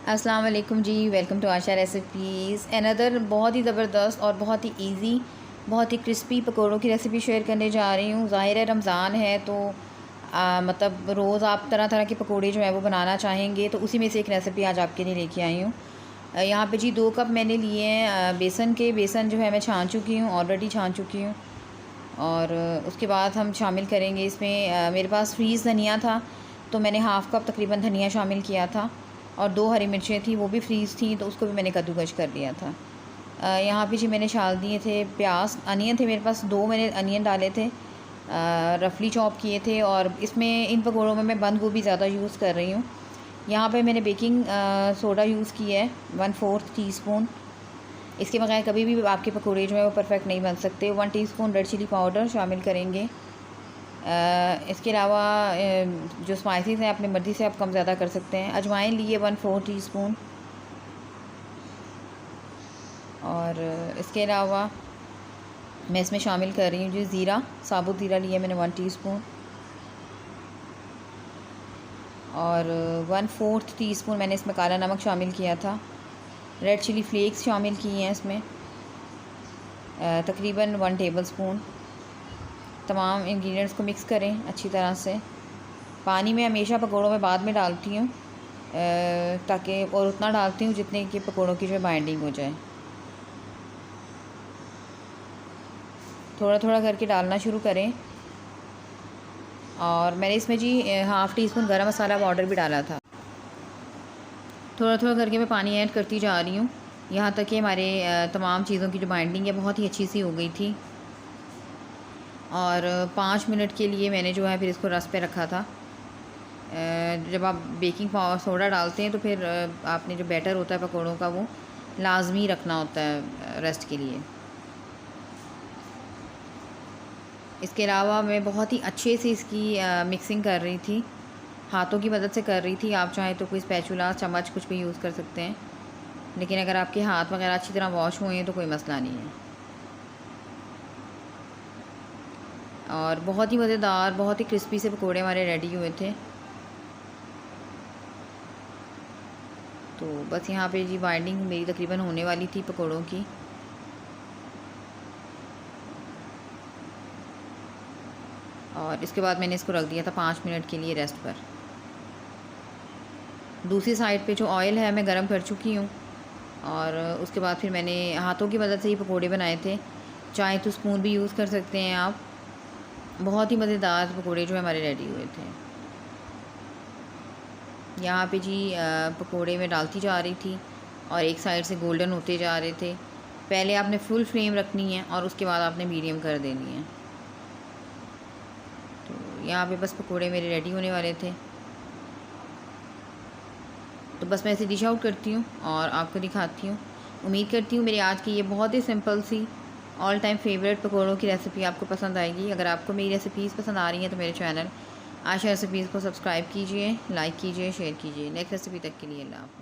अस्सलाम वालेकुम जी, welcome to Asha recipes. Another बहुत ही ज़बरदस्त और बहुत ही इजी, बहुत ही क्रिस्पी पकौड़ों की रेसिपी शेयर करने जा रही हूँ। ज़ाहिर है रमज़ान है तो मतलब रोज़ आप तरह तरह के पकौड़े जो है वो बनाना चाहेंगे, तो उसी में से एक रेसिपी आज आपके लिए लेके आई हूँ। यहाँ पे जी 2 कप मैंने लिए हैं बेसन के। बेसन जो है मैं छान चुकी हूँ, ऑलरेडी छान चुकी हूँ। और उसके बाद हम शामिल करेंगे इसमें मेरे पास फ्रीज़ धनिया था, तो मैंने हाफ़ कप तकरीबन धनिया शामिल किया था। और 2 हरी मिर्चें थी, वो भी फ्रीज़ थी, तो उसको भी मैंने कद्दूकश कर दिया था। यहाँ पे जी मैंने डाल दिए थे प्याज, अनियन थे मेरे पास 2, मैंने अनियन डाले थे, रफली चॉप किए थे। और इसमें इन पकौड़ों में मैं बंद गोभी ज़्यादा यूज़ कर रही हूँ। यहाँ पे मैंने बेकिंग सोडा यूज़ किया है 1/4 टीस्पून। इसके बगैर कभी भी आपके पकौड़े जो है वो परफेक्ट नहीं बन सकते। 1 टीस्पून रेड चिली पाउडर शामिल करेंगे। इसके अलावा जो स्पाइसेस हैं अपनी मर्ज़ी से आप कम ज़्यादा कर सकते हैं। अजवाइन लिए 1/4 टीस्पून। और इसके अलावा मैं इसमें शामिल कर रही हूँ जी ज़ीरा, साबुत ज़ीरा लिया मैंने 1 टीस्पून। और 1/4 टीस्पून मैंने इसमें काला नमक शामिल किया था। रेड चिली फ्लेक्स शामिल किए हैं इसमें, तकरीबन 1 टेबलस्पून। तमाम इंग्रेडिएंट्स को मिक्स करें अच्छी तरह से। पानी मैं हमेशा पकौड़ों में बाद में डालती हूँ, ताकि और उतना डालती हूँ जितने कि पकौड़ों की जो है बाइंडिंग हो जाए। थोड़ा थोड़ा करके डालना शुरू करें। और मैंने इसमें जी हाफ़ टीस्पून गरम मसाला पाउडर भी डाला था। थोड़ा थोड़ा करके मैं पानी ऐड करती जा रही हूँ, यहाँ तक कि हमारे तमाम चीज़ों की जो बाइंडिंग है बहुत ही अच्छी सी हो गई थी। और 5 मिनट के लिए मैंने जो है फिर इसको रस पे रखा था। जब आप बेकिंग सोडा डालते हैं तो फिर आपने जो बैटर होता है पकौड़ों का वो लाजमी रखना होता है रेस्ट के लिए। इसके अलावा मैं बहुत ही अच्छे से इसकी मिक्सिंग कर रही थी, हाथों की मदद से कर रही थी। आप चाहें तो कोई स्पैचुला, चम्मच कुछ भी यूज़ कर सकते हैं, लेकिन अगर आपके हाथ वगैरह अच्छी तरह वॉश हुए हैं तो कोई मसला नहीं है। और बहुत ही मज़ेदार, बहुत ही क्रिस्पी से पकौड़े हमारे रेडी हुए थे। तो बस यहाँ पे जी बाइंडिंग मेरी तकरीबन होने वाली थी पकौड़ों की। और इसके बाद मैंने इसको रख दिया था 5 मिनट के लिए रेस्ट पर। दूसरी साइड पे जो ऑयल है मैं गरम कर चुकी हूँ। और उसके बाद फिर मैंने हाथों की मदद से ही पकौड़े बनाए थे, चाहे तो स्पून भी यूज़ कर सकते हैं आप। बहुत ही मज़ेदार पकौड़े जो हमारे रेडी हुए थे। यहाँ पे जी पकौड़े में डालती जा रही थी और एक साइड से गोल्डन होते जा रहे थे। पहले आपने फुल फ्लेम रखनी है और उसके बाद आपने मीडियम कर देनी है। तो यहाँ पे बस पकौड़े मेरे रेडी होने वाले थे, तो बस मैं इसे डिश आउट करती हूँ और आपको दिखाती हूँ। उम्मीद करती हूँ मेरी आज की ये बहुत ही simple see all time favourite पकौड़ों की रेसिपी आपको पसंद आएगी। अगर आपको मेरी रेसिपीज़ पसंद आ रही हैं तो मेरे चैनल आशा रेसिपीज़ को सब्सक्राइब कीजिए, लाइक कीजिए, शेयर कीजिए। नेक्स्ट रेसिपी तक के लिए अल्लाह हाफ़िज़।